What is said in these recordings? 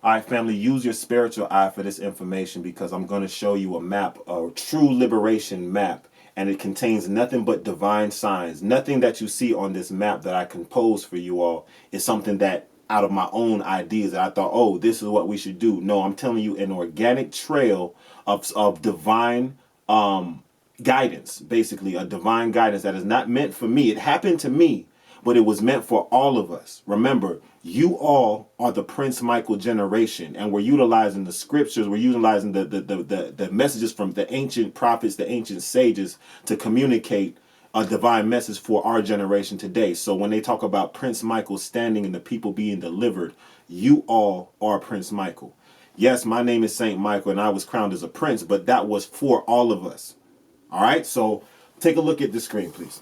All right, family, use your spiritual eye for this information because I'm going to show you a map, a true liberation map, and it contains nothing but divine signs. Nothing that you see on this map that I composed for you all is something that out of my own ideas that I thought, oh, this is what we should do. No, I'm telling you an organic trail of divine guidance, basically a divine guidance that is not meant for me. It happened to me, but it was meant for all of us. Remember, you all are the Prince Michael generation, and we're utilizing the scriptures, we're utilizing the messages from the ancient prophets, the ancient sages to communicate a divine message for our generation today. So when they talk about Prince Michael standing and the people being delivered, you all are Prince Michael. Yes, my name is Saint Michael and I was crowned as a prince, but that was for all of us. All right, so take a look at the screen, please.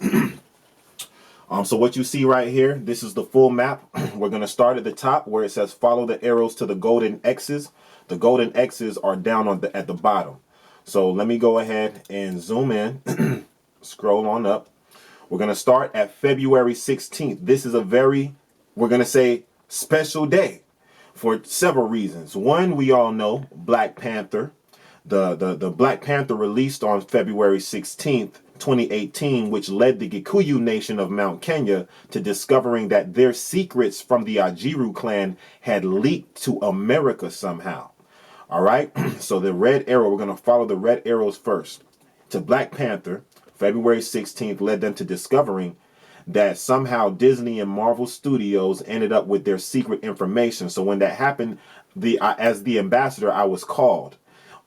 So what you see right here, this is the full map. We're going to start at the top where it says follow the arrows to the golden X's. The golden X's are down on at the bottom. So let me go ahead and zoom in, scroll on up. We're going to start at February 16th. This is a very, we're going to say, special day for several reasons. One, we all know Black Panther. The Black Panther released on February 16th, 2018, which led the Gikuyu Nation of Mount Kenya to discovering that their secrets from the Ajiru clan had leaked to America somehow. All right, so the red arrow, we're going to follow the red arrows first. To Black Panther, February 16th led them to discovering that somehow Disney and Marvel Studios ended up with their secret information. So when that happened, as the ambassador, I was called.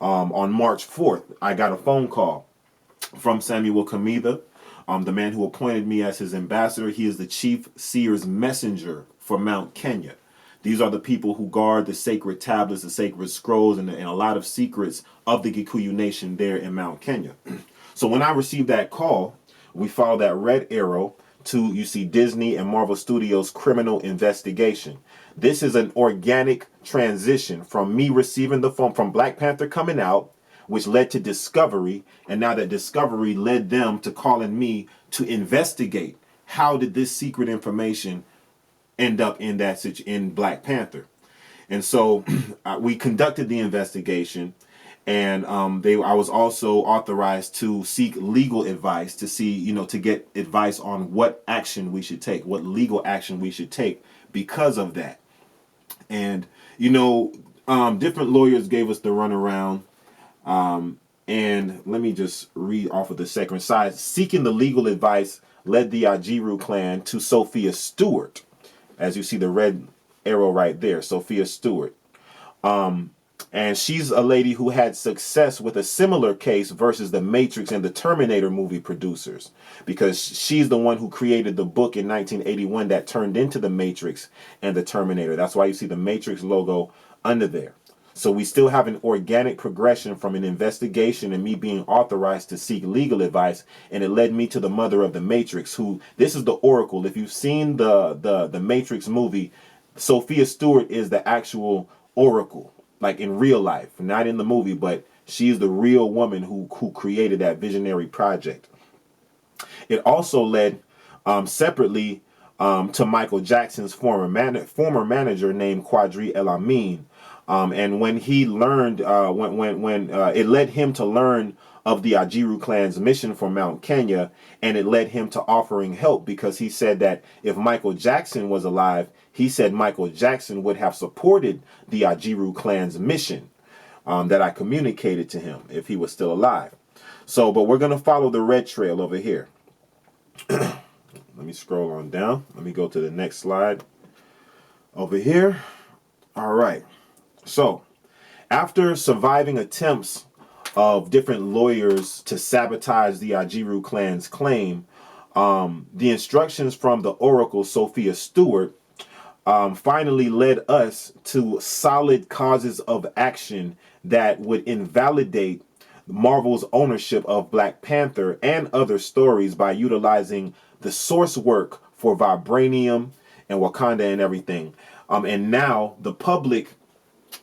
On March 4th, I got a phone call from Samuel Kamitha, the man who appointed me as his ambassador. He is the chief seer's messenger for Mount Kenya. These are the people who guard the sacred tablets, the sacred scrolls, and a lot of secrets of the Gikuyu Nation there in Mount Kenya. So when I received that call, we followed that red arrow to, you see, Disney and Marvel Studios criminal investigation. This is an organic transition from me receiving the phone, from Black Panther coming out, which led to Discovery, and now that Discovery led them to calling me to investigate how did this secret information end up in Black Panther. And so we conducted the investigation, and I was also authorized to seek legal advice to see, to get advice on what action we should take, what legal action we should take because of that. And, different lawyers gave us the runaround. And let me just read off of the second side. Seeking the legal advice led the Ajiru clan to Sophia Stewart. As you see the red arrow right there, Sophia Stewart. And she's a lady who had success with a similar case versus the Matrix and the Terminator movie producers, because she's the one who created the book in 1981 that turned into the Matrix and the Terminator. That's why you see the Matrix logo under there. So we still have an organic progression from an investigation and me being authorized to seek legal advice, and it led me to the mother of the Matrix, who, this is the Oracle. If you've seen the Matrix movie, Sophia Stewart is the actual Oracle, like in real life, not in the movie, but she's the real woman who created that visionary project. It also led separately to Michael Jackson's former manager named Quadri El Amin. And when he learned, when it led him to learn of the Ajiru clan's mission for Mount Kenya, and it led him to offering help, because he said that if Michael Jackson was alive, he said Michael Jackson would have supported the Ajiru clan's mission that I communicated to him if he was still alive. So, but we're going to follow the red trail over here. Let me scroll on down. Let me go to the next slide over here. All right. So, after surviving attempts of different lawyers to sabotage the Ajiru clan's claim, the instructions from the Oracle, Sophia Stewart, finally led us to solid causes of action that would invalidate Marvel's ownership of Black Panther and other stories by utilizing the source work for Vibranium and Wakanda and everything. And now the public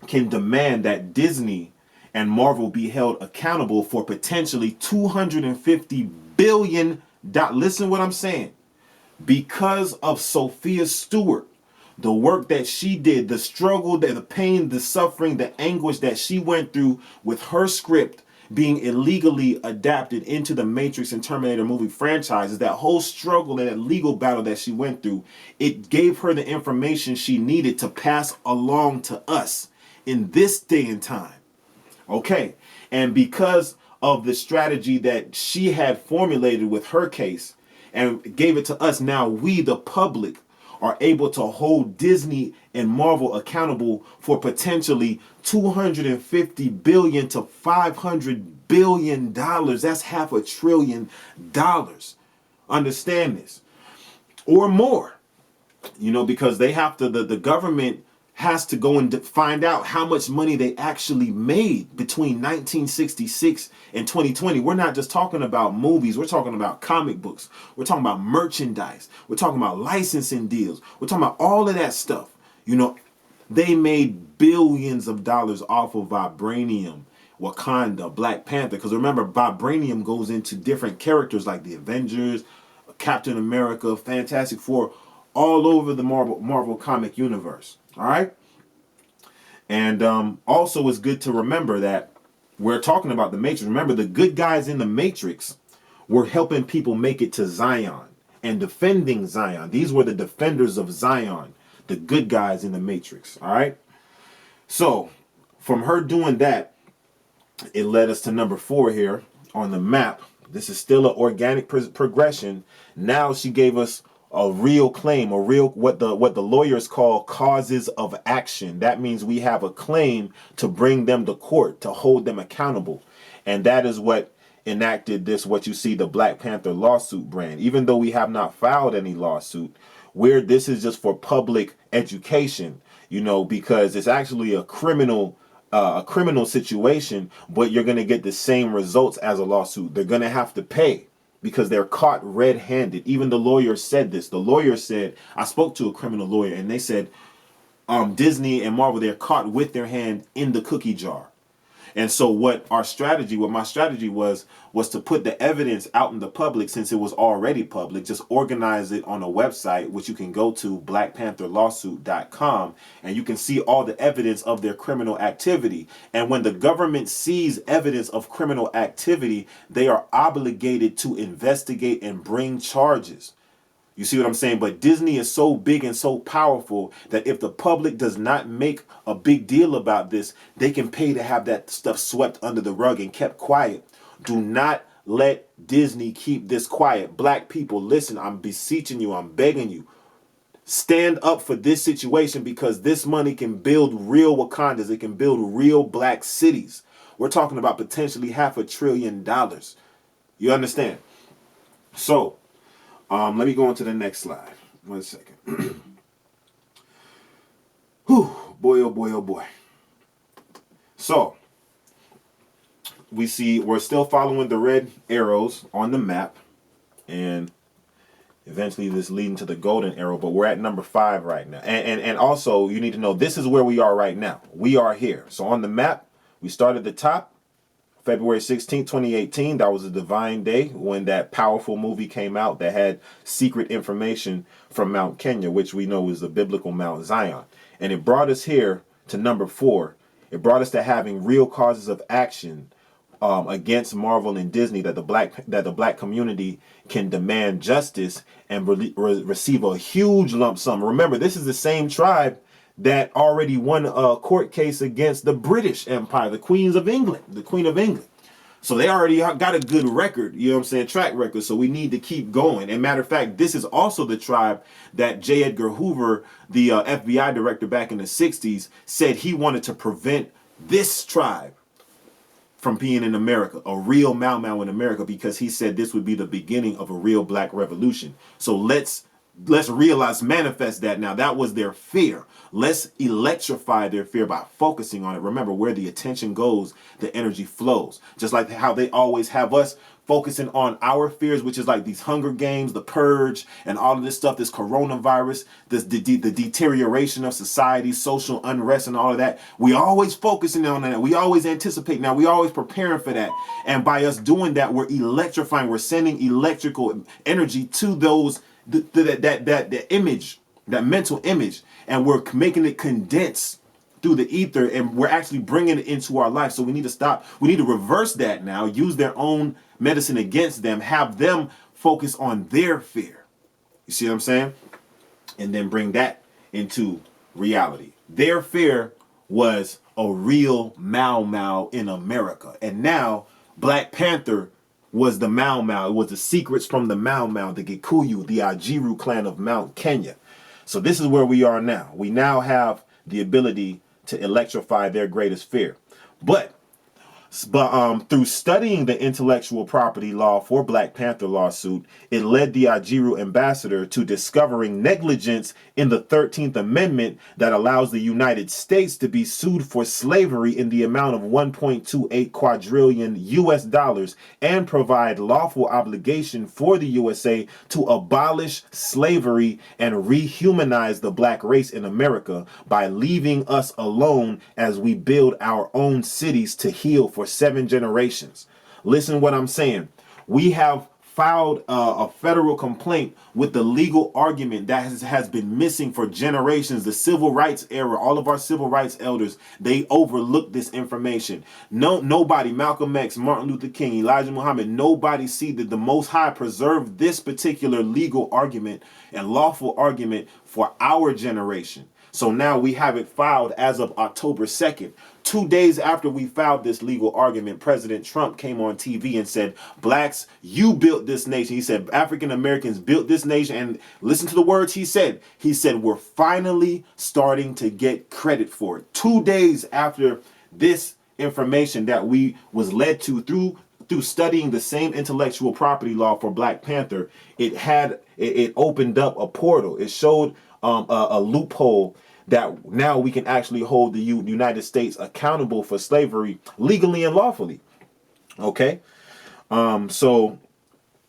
can demand that Disney and Marvel be held accountable for potentially $250 billion. Listen what I'm saying. Because of Sophia Stewart. the work that she did, the struggle, the pain, the suffering, the anguish that she went through with her script being illegally adapted into the Matrix and Terminator movie franchises, that whole struggle and that legal battle that she went through, it gave her the information she needed to pass along to us in this day and time. Okay. And because of the strategy that she had formulated with her case and gave it to us, now we, the public, are able to hold Disney and Marvel accountable for potentially $250 billion to $500 billion. That's $500 billion. Understand this. Or more. You know, because they have to, the government has to go and find out how much money they actually made between 1966 and 2020. We're not just talking about movies. We're talking about comic books. We're talking about merchandise. We're talking about licensing deals. We're talking about all of that stuff. You know, they made billions of dollars off of Vibranium, Wakanda, Black Panther. Because remember, Vibranium goes into different characters like the Avengers, Captain America, Fantastic Four, all over the Marvel comic universe. All right. And also it's good to remember that we're talking about the Matrix. Remember, the good guys in the Matrix were helping people make it to Zion and defending Zion. These were the defenders of Zion, the good guys in the Matrix. All right. So from her doing that, it led us to number 4 here on the map. This is still an organic progression. Now she gave us a real claim, a real, what the lawyers call causes of action. That means we have a claim to bring them to court, to hold them accountable. And that is what enacted this, what you see, the Black Panther lawsuit brand. Even though we have not filed any lawsuit, where this is just for public education, you know, because it's actually a criminal situation, but you're going to get the same results as a lawsuit. They're going to have to pay, because they're caught red-handed. Even the lawyer said this. The lawyer said, I spoke to a criminal lawyer, and they said, Disney and Marvel, they're caught with their hand in the cookie jar. And so what my strategy was to put the evidence out in the public, since it was already public, just organize it on a website, which you can go to blackpantherlawsuit.com, and you can see all the evidence of their criminal activity. And when the government sees evidence of criminal activity, they are obligated to investigate and bring charges. You see what I'm saying? But Disney is so big and so powerful that if the public does not make a big deal about this, they can pay to have that stuff swept under the rug and kept quiet. Do not let Disney keep this quiet. Black people, listen, I'm beseeching you, I'm begging you. Stand up for this situation, because this money can build real Wakandas. It can build real black cities. We're talking about potentially $500 billion. You understand? So, let me go on to the next slide. 1 second. Whew, boy, oh boy, oh boy. So, we see we're still following the red arrows on the map, and eventually this leading to the golden arrow, but we're at number 5 right now. And also, you need to know, this is where we are right now. We are here. So on the map, we start at the top. February 16, 2018, that was a divine day when that powerful movie came out that had secret information from Mount Kenya, which we know is the biblical Mount Zion. And it brought us here to number 4. It brought us to having real causes of action against Marvel and Disney, that the black community can demand justice and receive a huge lump sum. Remember, this is the same tribe that already won a court case against the British Empire, the Queen of England. So they already got a good record, you know what I'm saying, track record. So we need to keep going. And matter of fact, this is also the tribe that J. Edgar Hoover, the FBI director back in the 60s, said he wanted to prevent this tribe from being in America, a real Mau Mau in America, because he said this would be the beginning of a real black revolution. So let's realize, manifest that now. That was their fear. Let's electrify their fear by focusing on it. Remember, where the attention goes, the energy flows. Just like how they always have us focusing on our fears, which is like these Hunger Games, the Purge, and all of this stuff, this coronavirus, the deterioration of society, social unrest, and all of that. We always focusing on that. We always anticipate. Now, we always preparing for that. And by us doing that, we're electrifying. We're sending electrical energy to those that image, that mental image. and we're making it condense through the ether, and we're actually bringing it into our life. So we need to stop. We need to reverse that now, use their own medicine against them, have them focus on their fear. You see what I'm saying? And then bring that into reality. Their fear was a real Mau Mau in America. And now Black Panther was the Mau Mau. It was the secrets from the Mau Mau, the Gikuyu, the Ajiru clan of Mount Kenya. So this is where we are now. We now have the ability to electrify their greatest fear. But through studying the intellectual property law for Black Panther lawsuit, it led the Ajiru ambassador to discovering negligence in the 13th Amendment that allows the United States to be sued for slavery in the amount of 1.28 quadrillion US dollars and provide lawful obligation for the USA to abolish slavery and rehumanize the black race in America by leaving us alone as we build our own cities to heal for 7 generations. Listen what I'm saying. We have filed a federal complaint with the legal argument that has been missing for generations. The civil rights era, all of our civil rights elders, they overlooked this information. Nobody, Malcolm X, Martin Luther King, Elijah Muhammad, nobody see that the Most High preserved this particular legal argument and lawful argument for our generation. So now we have it filed as of October 2nd. 2 days after we filed this legal argument, President Trump came on TV and said, blacks, you built this nation. He said, African Americans built this nation. And listen to the words he said. He said, we're finally starting to get credit for it. 2 days after this information that we was led to through studying the same intellectual property law for Black Panther, it opened up a portal. It showed a loophole that now we can actually hold the United States accountable for slavery legally and lawfully. Okay. So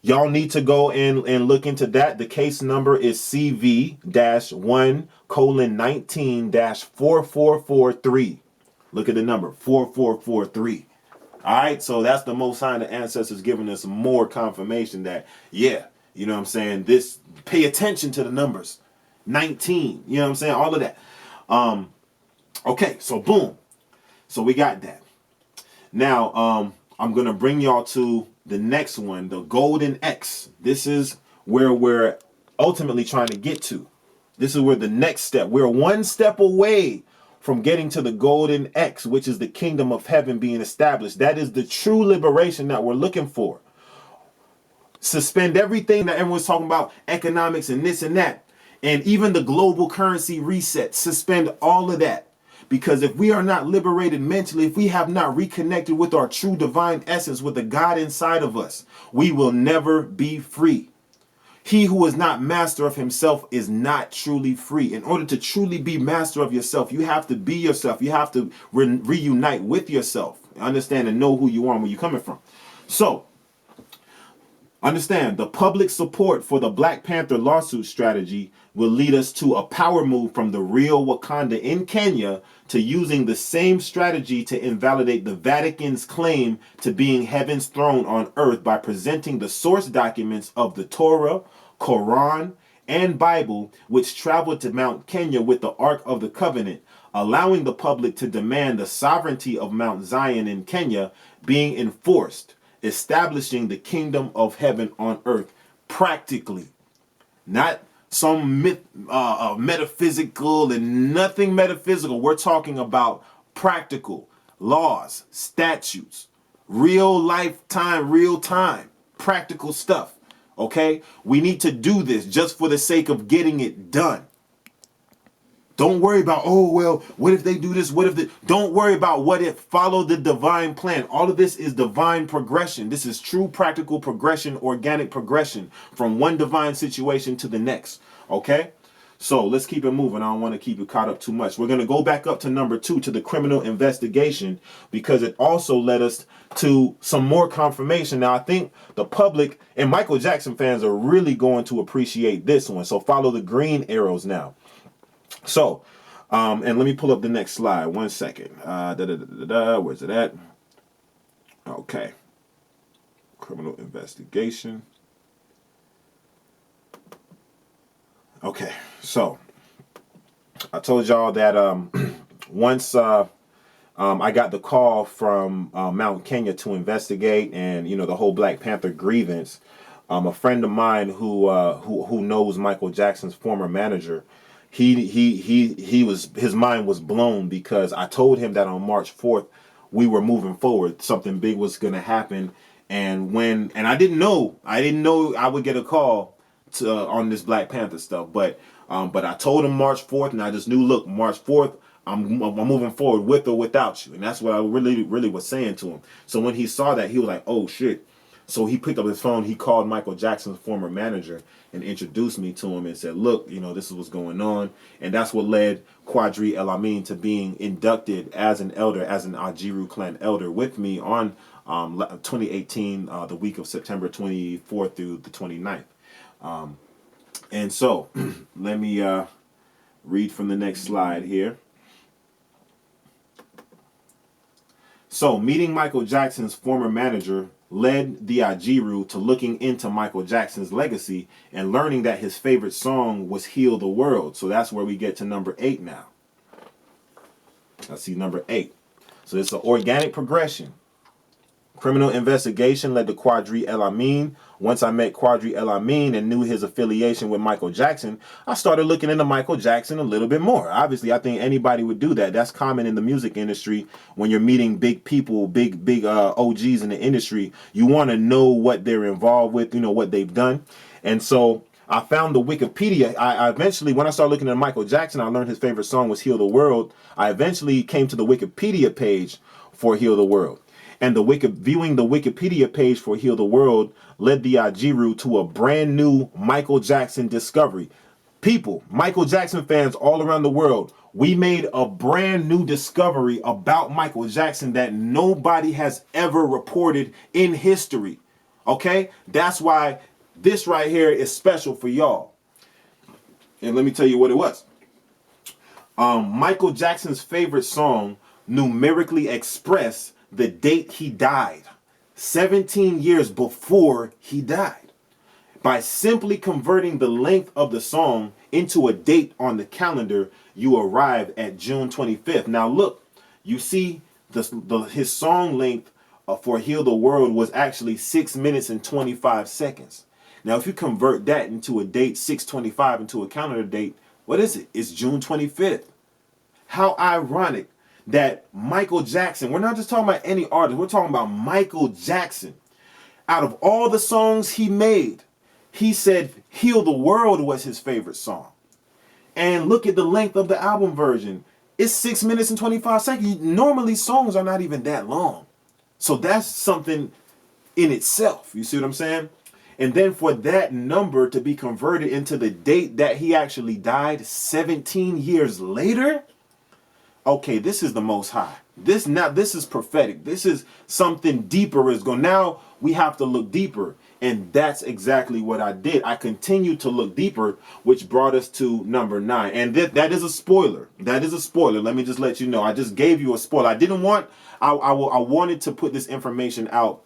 y'all need to go and look into that. The case number is CV-1:19-4443. Look at the number 4443. All right. So that's the Most High, the ancestors giving us more confirmation that, yeah, you know what I'm saying? Pay attention to the numbers. 19, you know what I'm saying? All of that. Okay, so boom. So we got that. Now, I'm going to bring y'all to the next one, the Golden X. This is where we're ultimately trying to get to. This is where the next step, we're one step away from getting to the Golden X, which is the kingdom of heaven being established. That is the true liberation that we're looking for. Suspend everything that everyone's talking about, economics and this and that. And even the global currency reset, suspend all of that. Because if we are not liberated mentally, if we have not reconnected with our true divine essence, with the God inside of us, we will never be free. He who is not master of himself is not truly free. In order to truly be master of yourself, you have to be yourself. You have to reunite with yourself. Understand and know who you are and where you're coming from. So, understand, the public support for the Black Panther lawsuit strategy will lead us to a power move from the real Wakanda in Kenya to using the same strategy to invalidate the Vatican's claim to being heaven's throne on earth by presenting the source documents of the Torah, Quran, and Bible, which traveled to Mount Kenya with the Ark of the Covenant, allowing the public to demand the sovereignty of Mount Zion in Kenya being enforced, establishing the kingdom of heaven on earth practically. Not some metaphysical and nothing metaphysical. We're talking about practical laws, statutes, real lifetime, real time, practical stuff. Okay? We need to do this just for the sake of getting it done. Don't worry about, oh, well, what if they do this? What if they... Don't worry about what if. Follow the divine plan. All of this is divine progression. This is true practical progression, organic progression from one divine situation to the next. Okay? So let's keep it moving. I don't want to keep it caught up too much. We're going to go back up to number 2, to the criminal investigation, because it also led us to some more confirmation. Now, I think the public and Michael Jackson fans are really going to appreciate this one. So follow the green arrows now. So, and let me pull up the next slide. 1 second. Where's it at? Okay. Criminal investigation. Okay. So, I told y'all that once I got the call from Mount Kenya to investigate, and the whole Black Panther grievance. A friend of mine who knows Michael Jackson's former manager, his mind was blown because I told him that on March 4th we were moving forward, something big was gonna happen, and I didn't know I would get a call on this Black Panther stuff, but I told him March 4th, and I just knew, look, March 4th. I'm moving forward with or without you. And that's what I really was saying to him. So when he saw that, he was like, oh shit. So he picked up his phone, he called Michael Jackson's former manager and introduced me to him and said, look, this is what's going on. And that's what led Quadri El Amin to being inducted as an elder, as an Ajiru clan elder with me on 2018, the week of September 24th through the 29th. And so let me read from the next slide here. So, meeting Michael Jackson's former manager led the Ajiru to looking into Michael Jackson's legacy and learning that his favorite song was Heal the World. So that's where we get to number 8 now. Let's see number 8. So it's an organic progression. Criminal investigation led to Quadri El Amin. Once I met Quadri El Amin and knew his affiliation with Michael Jackson, I started looking into Michael Jackson a little bit more. Obviously, I think anybody would do that. That's common in the music industry. When you're meeting big people, big OGs in the industry, you want to know what they're involved with, what they've done. And so I found the Wikipedia. I eventually, when I started looking at Michael Jackson, I learned his favorite song was Heal the World. I eventually came to the Wikipedia page for Heal the World. And viewing the Wikipedia page for Heal the World led the Ajiru to a brand new Michael Jackson discovery. People, Michael Jackson fans all around the world, we made a brand new discovery about Michael Jackson that nobody has ever reported in history. Okay? That's why this right here is special for y'all. And let me tell you what it was. Michael Jackson's favorite song numerically expressed the date he died, 17 years before he died. By simply converting the length of the song into a date on the calendar, you arrive at June 25th. Now look, you see his song length for Heal the World was actually 6 minutes and 25 seconds. Now if you convert that into a date, 625 into a calendar date, what is it? It's June 25th. How ironic that Michael Jackson, we're not just talking about any artist, we're talking about Michael Jackson. Out of all the songs he made, he said Heal the World was his favorite song. And look at the length of the album version. It's 6 minutes and 25 seconds. Normally songs are not even that long. So that's something in itself. You see what I'm saying? And then for that number to be converted into the date that he actually died 17 years later, okay, this is the Most High. This is prophetic. This is something deeper is going. Now we have to look deeper. And that's exactly what I did. I continued to look deeper, which brought us to number 9. And that is a spoiler. That is a spoiler. Let me just let you know. I just gave you a spoiler. I wanted to put this information out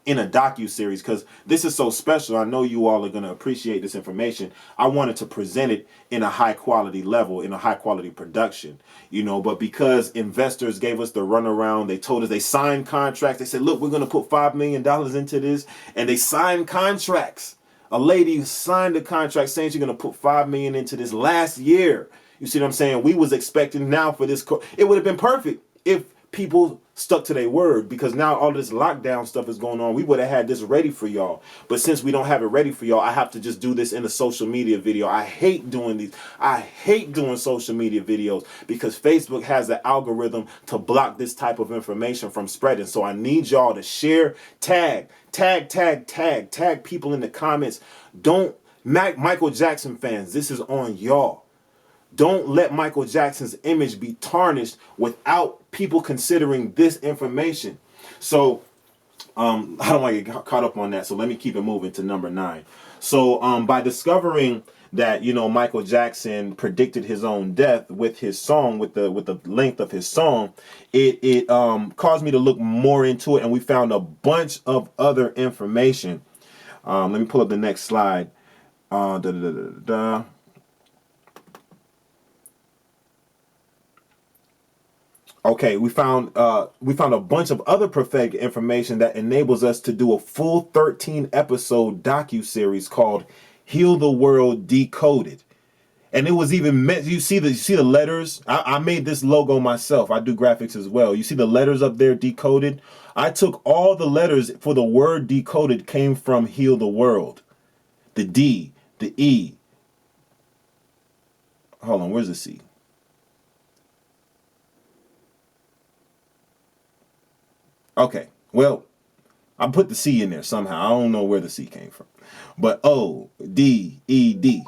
in a docuseries because this is so special. I know you all are going to appreciate this information. I wanted to present it in a high quality level, in a high quality production, but because investors gave us the runaround, they told us they signed contracts. They said, look, we're going to put $5 million into this. And they signed contracts. A lady signed a contract saying she's going to put $5 million into this last year. You see what I'm saying? We was expecting now for this. It would have been perfect if people stuck to their word, because now all this lockdown stuff is going on. We would have had this ready for y'all. But since we don't have it ready for y'all, I have to just do this in a social media video. I hate doing these. I hate doing social media videos because Facebook has an algorithm to block this type of information from spreading. So I need y'all to share, tag people in the comments. Michael Jackson fans, this is on y'all. Don't let Michael Jackson's image be tarnished without people considering this information. So I don't want to get caught up on that. So let me keep it moving to number 9. So by discovering that, Michael Jackson predicted his own death with his song, with the length of his song, it caused me to look more into it. And we found a bunch of other information. Let me pull up the next slide. Okay, we found a bunch of other prophetic information that enables us to do a full 13 episode docuseries called "Heal the World Decoded." And it was even meant. You see the letters. I made this logo myself. I do graphics as well. You see the letters up there decoded. I took all the letters for the word decoded came from "Heal the World." The D, the E. Hold on, where's the C? Okay, well, I put the C in there somehow. I don't know where the C came from, but O D E D.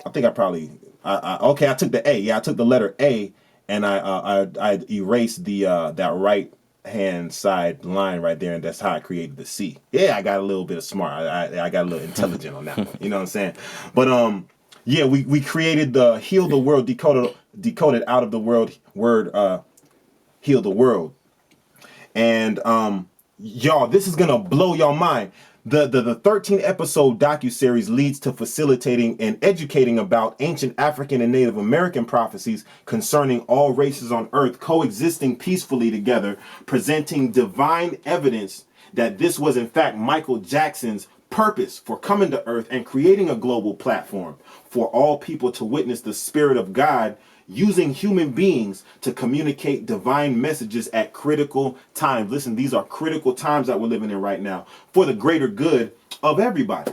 I think I probably. Okay. I took the A. Yeah, I took the letter A, and I erased the that right hand side line right there, and that's how I created the C. Yeah, I got a little bit of smart. I got a little intelligent on that one. You know what I'm saying? But yeah, we created the heal the world decoded out of the word heal the world. And y'all, this is gonna blow y'all mind. The 13 episode docuseries leads to facilitating and educating about ancient African and Native American prophecies concerning all races on earth coexisting peacefully together, presenting divine evidence that this was in fact Michael Jackson's purpose for coming to earth and creating a global platform for all people to witness the Spirit of God using human beings to communicate divine messages at critical times. Listen, these are critical times that we're living in right now for the greater good of everybody.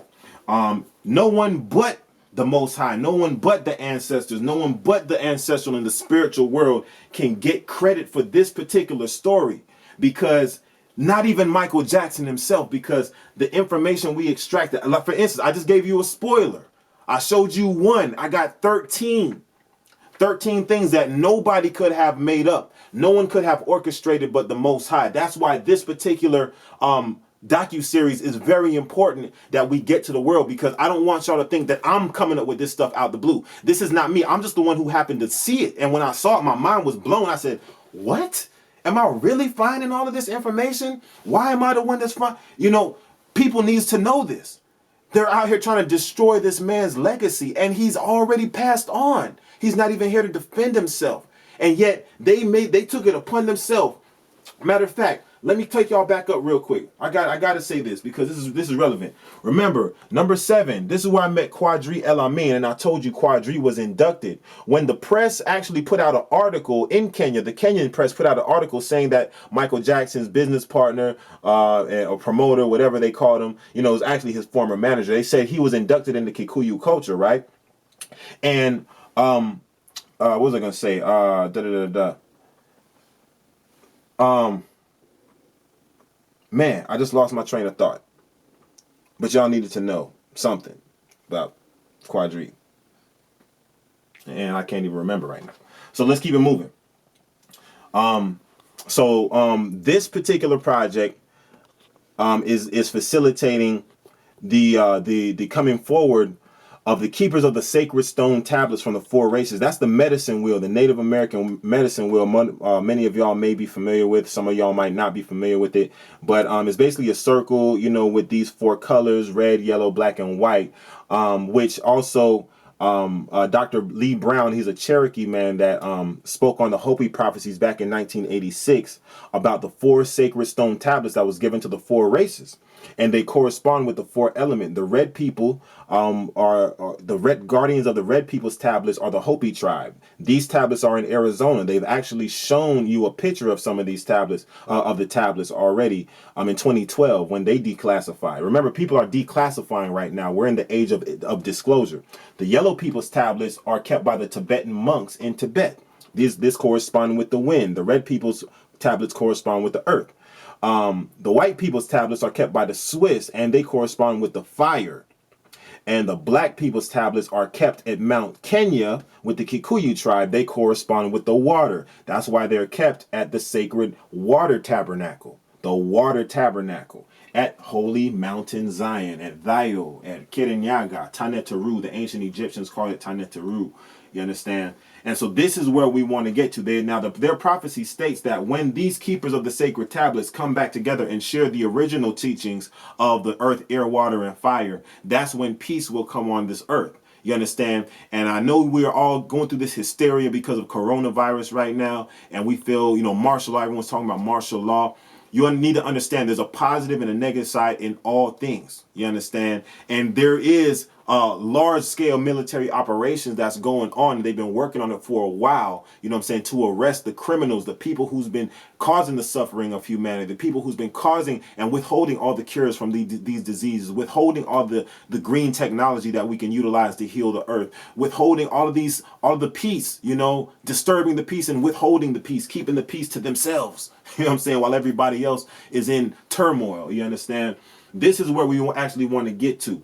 No one but the Most High, no one but the ancestors, no one but the ancestral and the spiritual world can get credit for this particular story, because not even Michael Jackson himself, because the information we extracted, like for instance, I just gave you a spoiler. I showed you one. I got 13 things that nobody could have made up. No one could have orchestrated but the Most High. That's why this particular docu-series is very important that we get to the world, because I don't want y'all to think that I'm coming up with this stuff out the blue. This is not me. I'm just the one who happened to see it. And when I saw it, my mind was blown. I said, what? Am I really finding all of this information? Why am I the one that's finding? You know, people needs to know this. They're out here trying to destroy this man's legacy, and he's already passed on. He's not even here to defend himself. And yet they took it upon themselves. Matter of fact, let me take y'all back up real quick. I gotta say this because this is relevant. Remember, number 7, this is where I met Quadri El Amin, and I told you Quadri was inducted. When the press actually put out an article in Kenya, the Kenyan press put out an article saying that Michael Jackson's business partner, or promoter, whatever they called him, is actually his former manager. They said he was inducted into Kikuyu culture, right? And what was I gonna say? Man, I just lost my train of thought. But y'all needed to know something about Quadri. And I can't even remember right now. So let's keep it moving. This particular project is facilitating the coming forward of the keepers of the sacred stone tablets from the 4 races. That's the medicine wheel, the Native American medicine wheel. Many of y'all may be familiar with. Some of y'all might not be familiar with it. But it's basically a circle, with these 4 colors: red, yellow, black, and white, which also Dr. Lee Brown, he's a Cherokee man that spoke on the Hopi prophecies back in 1986 about the 4 sacred stone tablets that was given to the 4 races. And they correspond with the 4 element. The red people are the red guardians of the red people's tablets are the Hopi tribe. These tablets are in Arizona. They've actually shown you a picture of some of these tablets, of the tablets already in 2012 when they declassified. Remember, people are declassifying right now. We're in the age of disclosure. The yellow people's tablets are kept by the Tibetan monks in Tibet. This correspond with the wind. The red people's tablets correspond with the earth. The white people's tablets are kept by the Swiss, and they correspond with the fire. And the black people's tablets are kept at Mount Kenya with the Kikuyu tribe. They correspond with the water. That's why they're kept at the sacred water tabernacle. The water tabernacle at Holy Mountain Zion, at Thayo, at Kirinyaga, Taneteru. The ancient Egyptians called it Taneteru. You understand? And so this is where we want to get to. Their prophecy states that when these keepers of the sacred tablets come back together and share the original teachings of the earth, air, water, and fire, that's when peace will come on this earth. You understand? And I know we are all going through this hysteria because of coronavirus right now, and we feel, martial law, everyone's talking about martial law. You need to understand there's a positive and a negative side in all things. You understand? And there is large scale military operations that's going on. They've been working on it for a while, to arrest the criminals, the people who's been causing the suffering of humanity, the people who's been causing and withholding all the cures from these diseases, withholding all the green technology that we can utilize to heal the earth, withholding all of the peace, disturbing the peace and withholding the peace, keeping the peace to themselves. While everybody else is in turmoil. You understand? This is where we actually want to get to.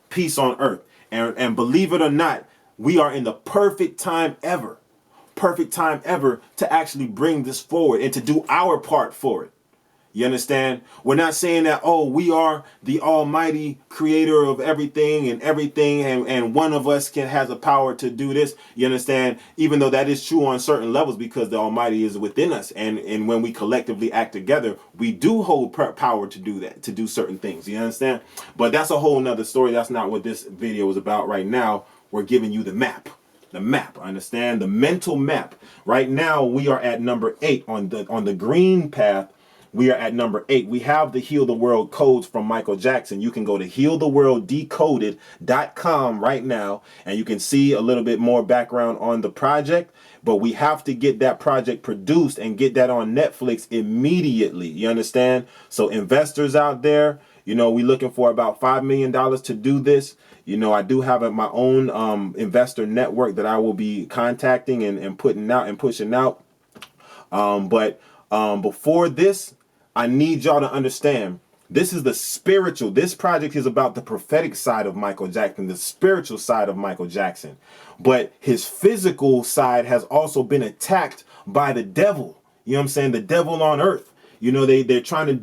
Peace on earth. And believe it or not, we are in the perfect time ever to actually bring this forward and to do our part for it. You understand? We're not saying that, we are the almighty creator of everything and one of us has a power to do this. You understand? Even though that is true on certain levels because the almighty is within us. And when we collectively act together, we do hold power to do that, to do certain things. You understand? But that's a whole nother story. That's not what this video is about right now. We're giving you the map. The map, understand? The mental map. Right now, we are at number 8 on the green path. We are at number 8. We have the Heal the World codes from Michael Jackson. You can go to healtheworlddecoded.com right now, and you can see a little bit more background on the project. But we have to get that project produced and get that on Netflix immediately. You understand? So investors out there, we're looking for about $5 million to do this. I do have my own investor network that I will be contacting and putting out and pushing out. But before this, I need y'all to understand, this is the spiritual. This project is about the prophetic side of Michael Jackson, the spiritual side of Michael Jackson. But his physical side has also been attacked by the devil. You know what I'm saying? The devil on earth. They're trying to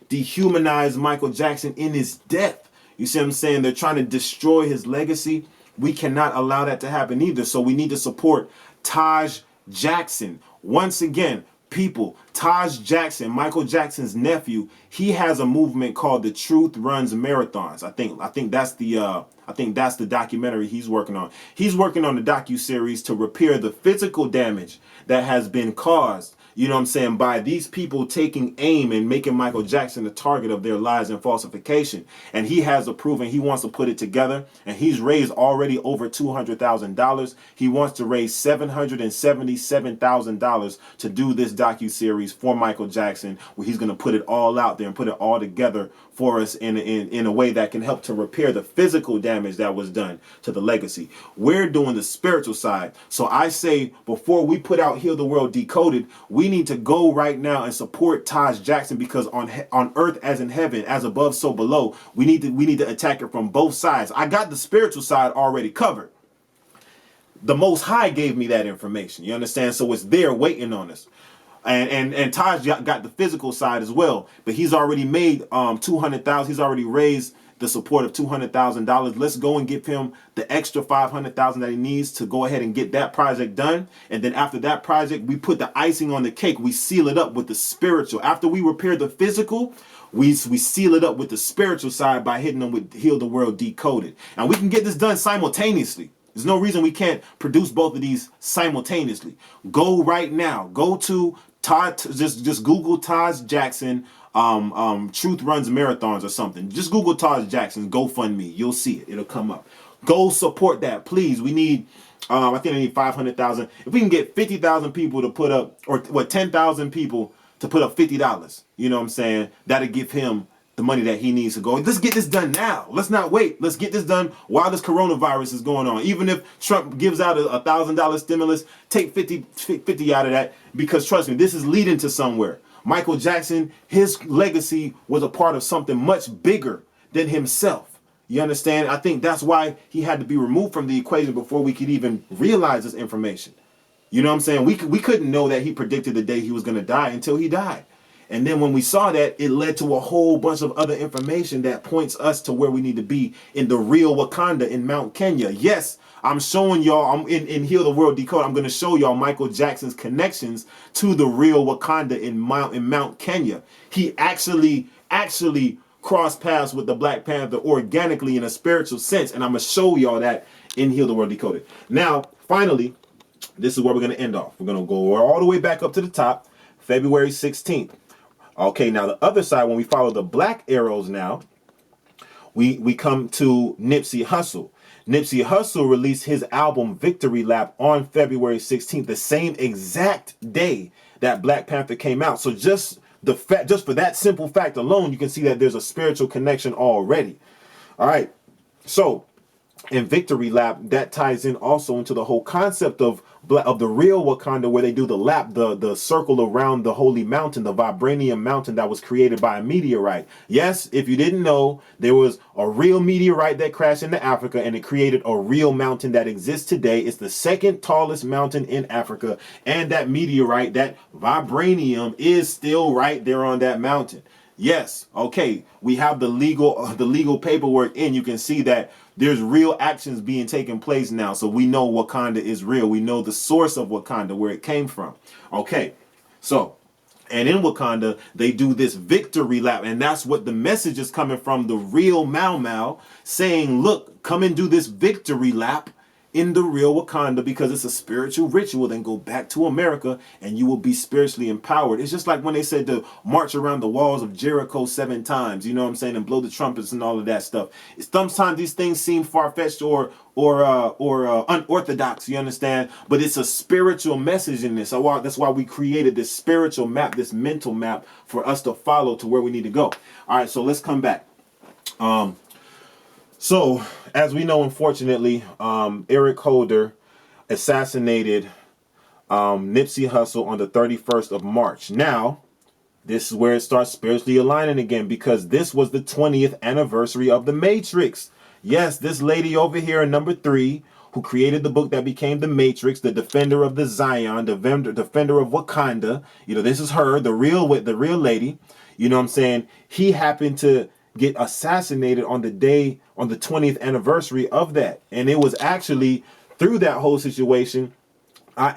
dehumanize Michael Jackson in his death. You see what I'm saying? They're trying to destroy his legacy. We cannot allow that to happen either. So we need to support Taj Jackson. Once again, people, Taj Jackson, Michael Jackson's nephew, he has a movement called the Truth Runs Marathons. I think that's the documentary he's working on. He's working on the docuseries to repair the physical damage that has been caused, by these people taking aim and making Michael Jackson the target of their lies and falsification. And he has a proof and he wants to put it together. And he's raised already over $200,000. He wants to raise $777,000 to do this docuseries for Michael Jackson, where he's going to put it all out there and put it all together for us in a way that can help to repair the physical damage that was done to the legacy. We're doing the spiritual side. So I say, before we put out Heal the World Decoded, we need to go right now and support Taj Jackson, because on earth as in heaven, as above so below, we need to attack it from both sides. I got the spiritual side already covered. The Most High gave me that information. You understand? So it's there waiting on us. And Taj got the physical side as well, but he's already made $200,000. He's already raised the support of $200,000. Let's go and give him the extra $500,000 that he needs to go ahead and get that project done. And then after that project, we put the icing on the cake. We seal it up with the spiritual. After we repair the physical, we seal it up with the spiritual side by hitting them with Heal the World Decoded. And we can get this done simultaneously. There's no reason we can't produce both of these simultaneously. Go right now. Go to just Google Taj Jackson, Truth Runs Marathons or something. Just Google Taj Jackson, Gofundme. You'll see it. It'll come up. Go support that, please. We need, I think I need 500,000. If we can get 50,000 people to put up, or 10,000 people to put up $50, you know what I'm saying? That'll give him the money that he needs to go. Let's get this done now. Let's not wait. Let's get this done while this coronavirus is going on. Even if Trump gives out a $1,000 stimulus, take 50 out of that, because trust me, this is leading to somewhere. Michael Jackson, his legacy was a part of something much bigger than himself. You understand? I think that's why he had to be removed from the equation before we could even realize this information. You know what I'm saying? We couldn't know that he predicted the day he was going to die until he died. And then when we saw that, it led to a whole bunch of other information that points us to where we need to be in the real Wakanda in Mount Kenya. Yes, I'm showing y'all, I'm in Heal the World Decode, I'm going to show y'all Michael Jackson's connections to the real Wakanda in Mount Kenya. He actually cross paths with the Black Panther organically in a spiritual sense. And I'm going to show y'all that in Heal the World Decoded. Now, finally, this is where we're going to end off. We're going to go all the way back up to the top, February 16th. Okay, now the other side, when we follow the black arrows now, we come to Nipsey Hussle. Nipsey Hussle released his album Victory Lap on February 16th, the same exact day that Black Panther came out. So just for that simple fact alone, you can see that there's a spiritual connection already. All right. So in Victory Lap, that ties in also into the whole concept of the real Wakanda, where they do the lap, the circle around the holy mountain, the vibranium mountain that was created by a meteorite. Yes, if you didn't know, there was a real meteorite that crashed into Africa, and it created a real mountain that exists today. It's the second tallest mountain in Africa, and that meteorite, that vibranium, is still right there on that mountain. Yes, okay, we have the legal paperwork in. You can see that there's real actions being taken place now. So we know Wakanda is real. We know the source of Wakanda, where it came from. Okay, so, and in Wakanda, they do this victory lap. And that's what the message is coming from, the real Mau Mau, saying, look, come and do this victory lap in the real Wakanda, because it's a spiritual ritual. Then go back to America and you will be spiritually empowered. It's just like when they said to march around the walls of Jericho 7 times, you know what I'm saying, and blow the trumpets and all of that stuff. Sometimes these things seem far-fetched or unorthodox, you understand? But it's a spiritual message in this. So that's why we created this spiritual map, this mental map for us to follow to where we need to go. All right, so let's come back. So, as we know, unfortunately, Eric Holder assassinated Nipsey Hussle on the 31st of March. Now, this is where it starts spiritually aligning again, because this was the 20th anniversary of The Matrix. Yes, this lady over here, number 3, who created the book that became The Matrix, the defender of the Zion, the defender of Wakanda. You know, this is her, the real lady. You know what I'm saying? He happened to get assassinated on the 20th anniversary of that. And it was actually through that whole situation, I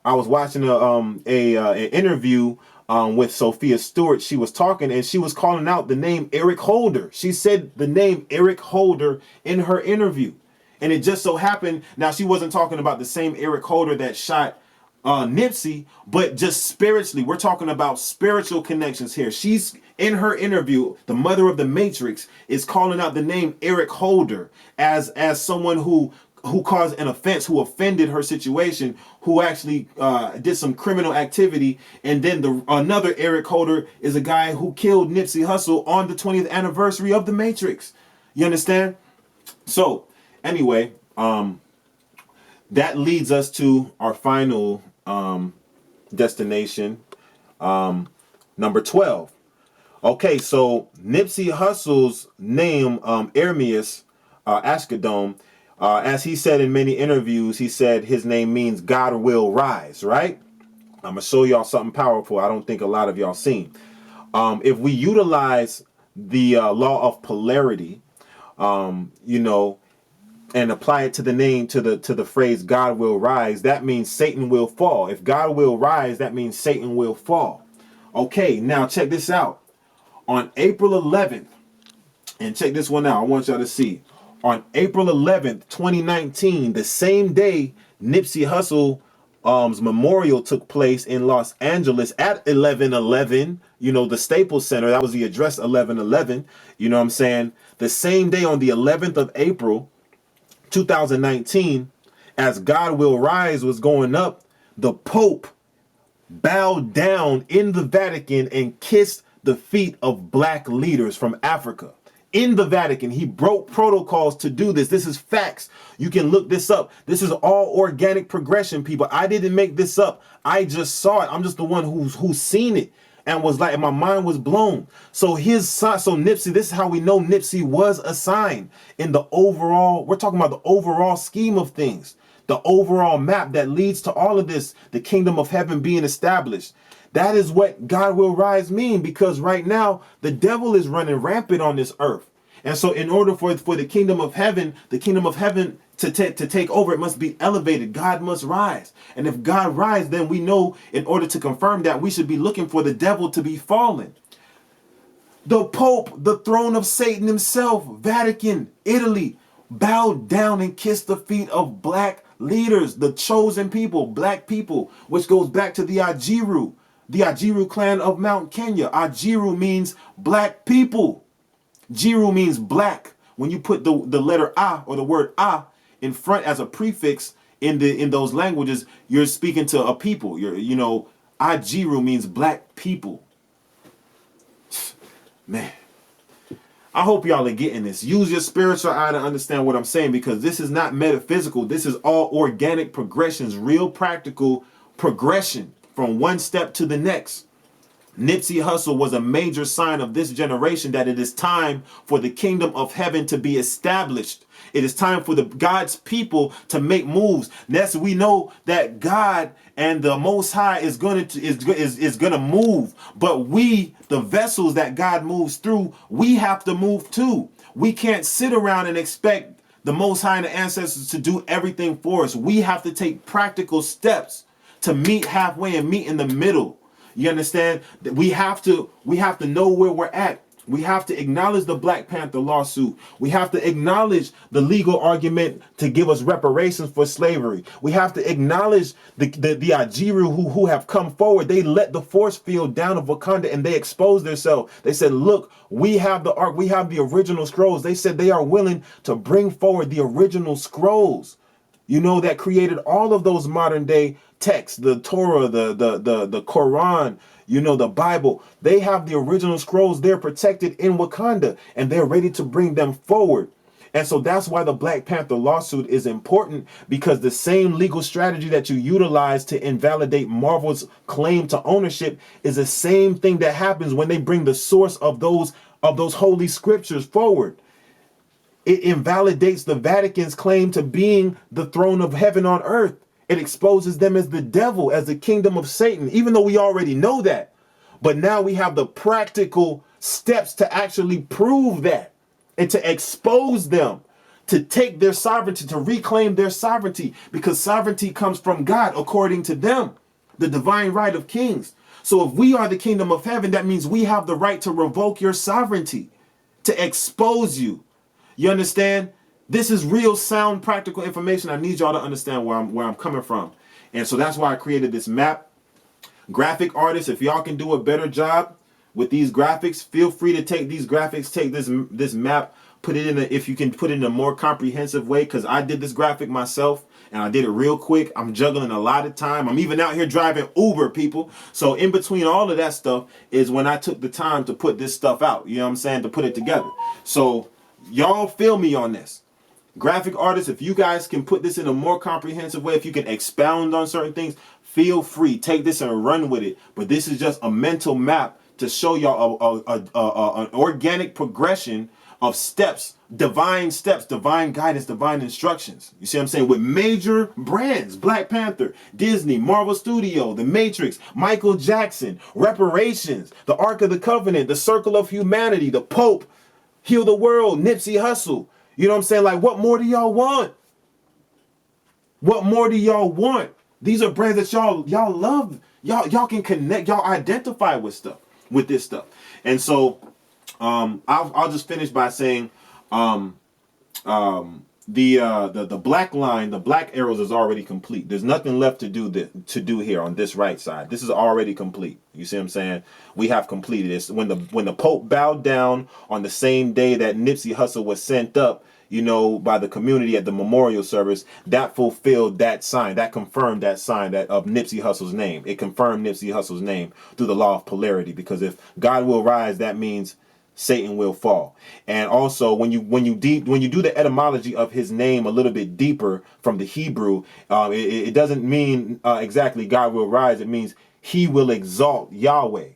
was watching an interview with Sophia Stewart. She was talking and she was calling out the name Eric Holder. She said the name Eric Holder in her interview. And it just so happened, now she wasn't talking about the same Eric Holder that shot Nipsey, but just spiritually, we're talking about spiritual connections here. She's in her interview, the mother of the Matrix is calling out the name Eric Holder as someone who caused an offense, who offended her situation, who actually did some criminal activity. And then another Eric Holder is a guy who killed Nipsey Hussle on the 20th anniversary of the Matrix. You understand? So anyway, that leads us to our final destination, number 12. Okay, so Nipsey Hussle's name, Ermias Ashkodom, as he said in many interviews, he said his name means God will rise, right? I'm going to show y'all something powerful I don't think a lot of y'all seen. If we utilize the law of polarity, and apply it to the name, to the phrase God will rise, that means Satan will fall. If God will rise, that means Satan will fall. Okay, now check this out. On April 11th, and check this one out, I want y'all to see. On April 11th, 2019, the same day Nipsey Hussle's memorial took place in Los Angeles at 1111, the Staples Center. That was the address, 1111. You know what I'm saying? The same day, on the 11th of April, 2019, as God Will Rise was going up, the Pope bowed down in the Vatican and kissed the feet of black leaders from Africa. In the Vatican, he broke protocols to do this. This is facts. You can look this up. This is all organic progression, people. I didn't make this up. I just saw it. I'm just the one who's seen it and was like, my mind was blown. So Nipsey, this is how we know Nipsey was a sign in the overall, we're talking about the overall scheme of things, the overall map that leads to all of this, the kingdom of heaven being established. That is what God will rise mean, because right now the devil is running rampant on this earth. And so in order for the kingdom of heaven to take over, it must be elevated. God must rise. And if God rise, then we know in order to confirm that, we should be looking for the devil to be fallen. The Pope, the throne of Satan himself, Vatican, Italy, bowed down and kissed the feet of black leaders, the chosen people, black people, which goes back to the Ajiru clan of Mount Kenya. Ajiru means black people. Jiru means black. When you put the letter A or the word A in front as a prefix in those languages, you're speaking to a people. Ajiru means black people. Man, I hope y'all are getting this. Use your spiritual eye to understand what I'm saying, because this is not metaphysical. This is all organic progressions, real practical progression from one step to the next. Nipsey Hussle was a major sign of this generation that it is time for the kingdom of heaven to be established. It is time for God's people to make moves. Next, we know that God and the Most High is gonna move, but we, the vessels that God moves through, we have to move too. We can't sit around and expect the Most High and the ancestors to do everything for us. We have to take practical steps to meet halfway and meet in the middle. You understand? We have to know where we're at. We have to acknowledge the Black Panther lawsuit. We have to acknowledge the legal argument to give us reparations for slavery. We have to acknowledge the Ajiru who have come forward. They let the force field down of Wakanda and they exposed themselves. They said, look, we have the ark, we have the original scrolls. They said they are willing to bring forward the original scrolls, that created all of those modern day texts, the Torah, the Quran, the Bible. They have the original scrolls. They're protected in Wakanda and they're ready to bring them forward. And so that's why the Black Panther lawsuit is important, because the same legal strategy that you utilize to invalidate Marvel's claim to ownership is the same thing that happens when they bring the source of those holy scriptures forward. It invalidates the Vatican's claim to being the throne of heaven on earth. It exposes them as the devil, as the kingdom of Satan, even though we already know that. But now we have the practical steps to actually prove that and to expose them, to take their sovereignty, to reclaim their sovereignty, because sovereignty comes from God, according to them, the divine right of kings. So if we are the kingdom of heaven, that means we have the right to revoke your sovereignty, to expose you. You understand? This is real sound practical information. I need y'all to understand where I'm coming from. And so that's why I created this map. Graphic artists, if y'all can do a better job with these graphics, feel free to take these graphics, take this map, put it in if you can put it in a more comprehensive way, because I did this graphic myself and I did it real quick. I'm juggling a lot of time. I'm even out here driving Uber, people. So in between all of that stuff is when I took the time to put this stuff out. You know what I'm saying? To put it together. So y'all feel me on this. Graphic artists, if you guys can put this in a more comprehensive way, if you can expound on certain things, feel free. Take this and run with it. But this is just a mental map to show y'all an organic progression of steps, divine guidance, divine instructions. You see what I'm saying? With major brands, Black Panther, Disney, Marvel Studio, The Matrix, Michael Jackson, reparations, the Ark of the Covenant, the Circle of Humanity, the Pope, Heal the World, Nipsey Hussle. You know what I'm saying? Like, what more do y'all want? What more do y'all want? These are brands that y'all love. Y'all can connect. Y'all identify with this stuff. And so, I'll just finish by saying, the black line, the black arrows is already complete. There's nothing left to do here on this right side. This is already complete. You see what I'm saying? We have completed this. When the Pope bowed down on the same day that Nipsey Hussle was sent up, by the community at the memorial service, that fulfilled that sign, that confirmed that sign of Nipsey Hussle's name. It confirmed Nipsey Hussle's name through the law of polarity, because if God will rise, that means Satan will fall. And also, when you do the etymology of his name a little bit deeper from the Hebrew, it doesn't mean exactly God will rise. It means he will exalt Yahweh.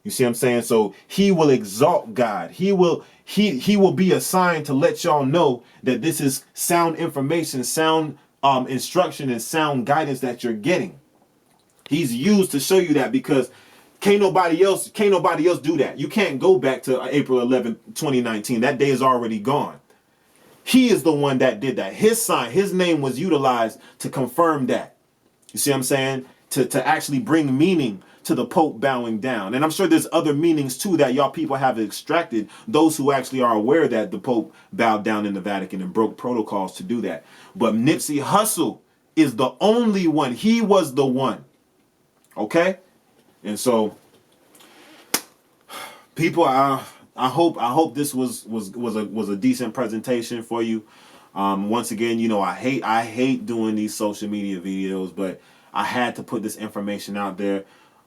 You see what I'm saying? So he will exalt God. He will be a sign to let y'all know that this is sound information, sound instruction, and sound guidance that you're getting. He's used to show you that, because can't nobody else do that. You can't go back to April 11th, 2019. That day is already gone. He is the one that did that. His sign, his name was utilized to confirm that. You see what I'm saying? to actually bring meaning to the Pope bowing down. And I'm sure there's other meanings too that y'all people have extracted, those who actually are aware that the Pope bowed down in the Vatican and broke protocols to do that. But Nipsey Hussle is the only one. He was the one. Okay? And so people, I hope this was a decent presentation for you. Once again, you know, I hate doing these social media videos, but I had to put this information out there.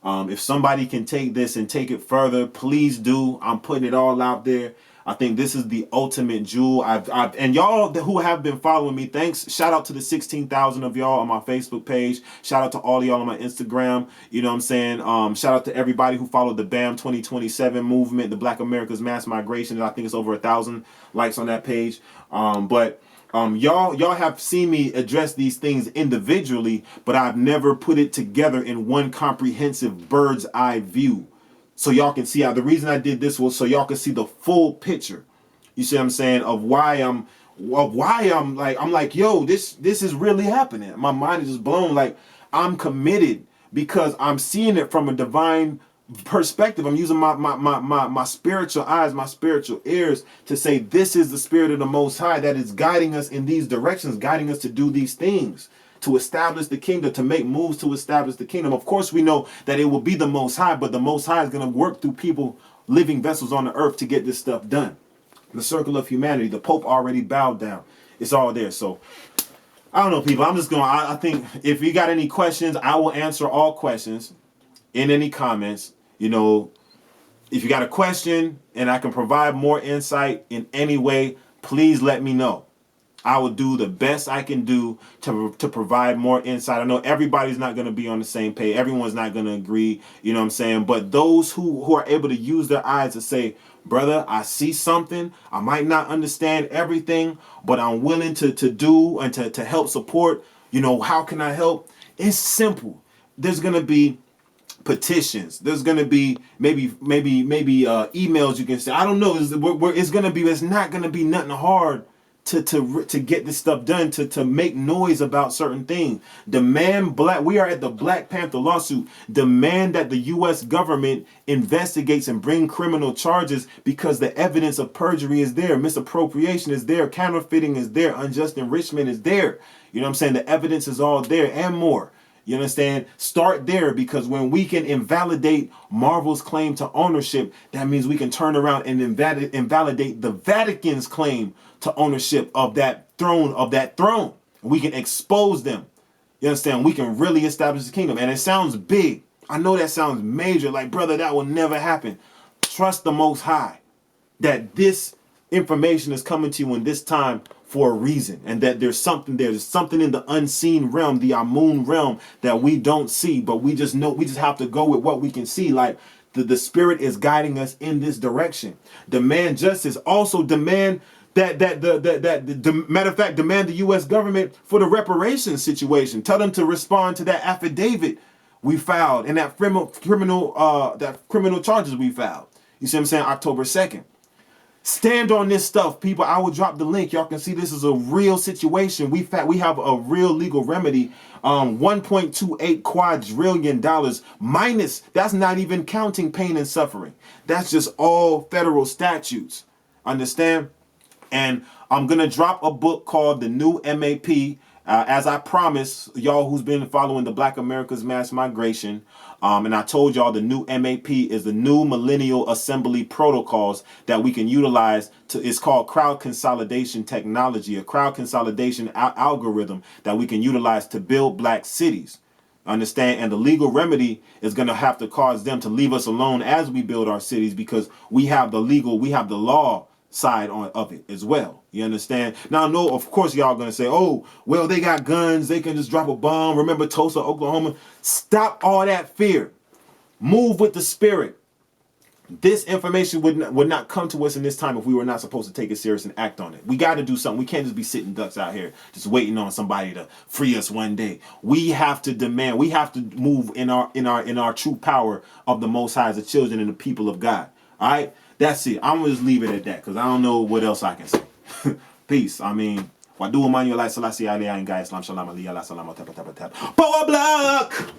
If somebody can take this and take it further, please do. I'm putting it all out there. I think this is the ultimate jewel. And y'all who have been following me, thanks. Shout out to the 16,000 of y'all on my Facebook page. Shout out to all of y'all on my Instagram. You know what I'm saying? Shout out to everybody who followed the BAM 2027 movement, the Black America's Mass Migration. I think it's over 1,000 likes on that page. Y'all have seen me address these things individually, but I've never put it together in one comprehensive bird's eye view. So y'all can see how the reason I did this was so y'all can see the full picture. You see what I'm saying? Of why I'm like, yo, this is really happening. My mind is just blown. Like, I'm committed because I'm seeing it from a divine perspective. I'm using my spiritual eyes, my spiritual ears to say this is the Spirit of the Most High that is guiding us in these directions, guiding us to do these things, to establish the kingdom, to make moves to establish the kingdom. Of course, we know that it will be the Most High, but the Most High is going to work through people, living vessels on the earth to get this stuff done. The circle of humanity, the Pope already bowed down. It's all there. So I don't know, people. I'm just going, I think if you got any questions, I will answer all questions in any comments. You know, if you got a question and I can provide more insight in any way, please let me know. I will do the best I can do to provide more insight. I know everybody's not going to be on the same page. Everyone's not going to agree. You know what I'm saying? But those who are able to use their eyes to say, brother, I see something. I might not understand everything, but I'm willing to do and to help support. You know, how can I help? It's simple. There's going to be petitions. There's going to be maybe emails you can say. I don't know. It's not going to be nothing hard to get this stuff done, to make noise about certain things. We are at the Black Panther lawsuit. Demand that the U.S. government investigates and bring criminal charges because the evidence of perjury is there, misappropriation is there, counterfeiting is there, unjust enrichment is there. You know what I'm saying? The evidence is all there and more. You understand? Start there, because when we can invalidate Marvel's claim to ownership, that means we can turn around and invalidate the Vatican's claim to ownership of that throne. We can expose them. You understand? We can really establish the kingdom. And it sounds big. I know that sounds major. Like, brother, that will never happen. Trust the Most High that this information is coming to you in this time for a reason, and that there's something in the unseen realm, the Amun realm, that we don't see, but we just know. We just have to go with what we can see. Like the Spirit is guiding us in this direction. Demand justice. Also demand that matter of fact, demand the U.S. government for the reparations situation. Tell them to respond to that affidavit we filed and that criminal charges we filed. You see what I'm saying? October 2nd. Stand on this stuff, people. I will drop the link. Y'all can see this is a real situation. We have a real legal remedy. $1.28 quadrillion minus. That's not even counting pain and suffering. That's just all federal statutes. Understand? And I'm gonna drop a book called The New MAP. As I promised y'all who's been following the Black America's Mass Migration, and I told y'all the new MAP is the new Millennial Assembly Protocols that we can utilize it's called crowd consolidation technology, a crowd consolidation algorithm that we can utilize to build black cities. Understand? And the legal remedy is going to have to cause them to leave us alone as we build our cities, because we have the law side of it as well. You understand? Now, no, of course, y'all going to say, oh, well, they got guns. They can just drop a bomb. Remember Tulsa, Oklahoma? Stop all that fear. Move with the Spirit. This information would not come to us in this time if we were not supposed to take it serious and act on it. We got to do something. We can't just be sitting ducks out here just waiting on somebody to free us one day. We have to demand. We have to move in our true power of the Most High as the children and the people of God. All right? That's it. I'm going to just leave it at that, because I don't know what else I can say. Peace. I mean, Wadu Emmanuel Selassie Ali Islam Shalom Aliyah Salam Tap Power Block.